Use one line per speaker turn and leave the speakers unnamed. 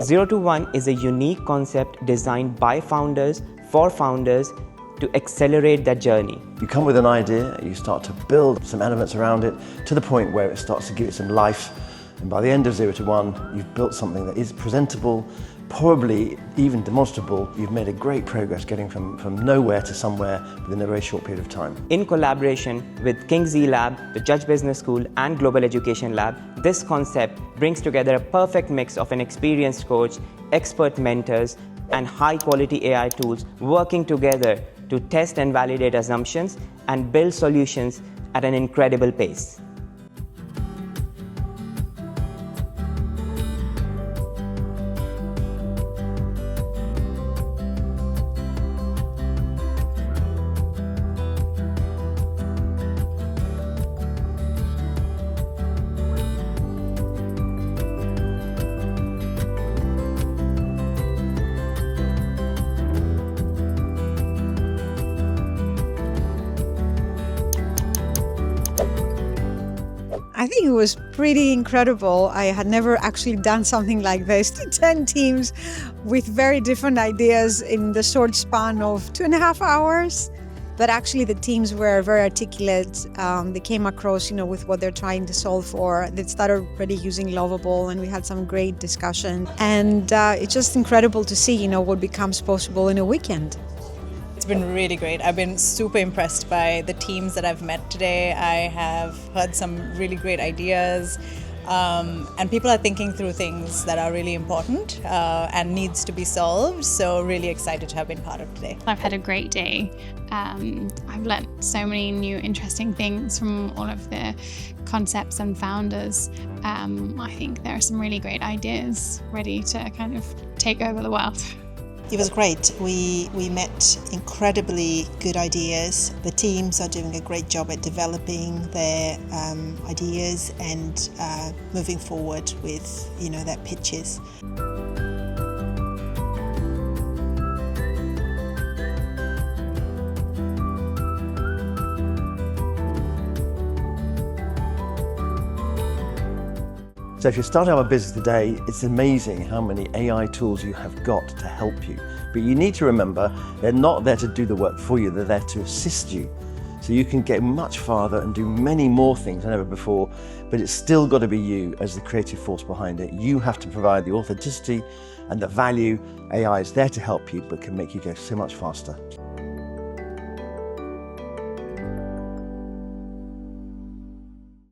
0 to 1 is a unique concept designed by founders for founders to accelerate that journey.
You come with an idea, you start to build some elements around it to the point where it starts to give it some life. And by the end of 0 to 1, you've built something that is presentable, probably even demonstrable. You've made a great progress getting from nowhere to somewhere within a very short period of time.
In collaboration with Kingsley Lab, the Judge Business School and Global Education Lab, this concept brings together a perfect mix of an experienced coach, expert mentors, and high-quality AI tools working together to test and validate assumptions and build solutions at an incredible pace.
I think it was pretty incredible. I had never actually done something like this to 10 teams with very different ideas in the short span of 2.5 hours. But actually the teams were very articulate. They came across, with what they're trying to solve for. They started already using Lovable, and we had some great discussion. And it's just incredible to see, what becomes possible in a weekend.
It's been really great. I've been super impressed by the teams that I've met today. I have heard some really great ideas, and people are thinking through things that are really important and needs to be solved. So really excited to have been part of today.
I've had a great day. I've learnt so many new interesting things from all of the concepts and founders. I think there are some really great ideas ready to kind of take over the world.
It was great. We met incredibly good ideas. The teams are doing a great job at developing their ideas and moving forward with their pitches.
So if you're starting up a business today, it's amazing how many AI tools you have got to help you. But you need to remember, they're not there to do the work for you, they're there to assist you. So you can get much farther and do many more things than ever before, but it's still got to be you as the creative force behind it. You have to provide the authenticity and the value. AI is there to help you, but can make you go so much faster.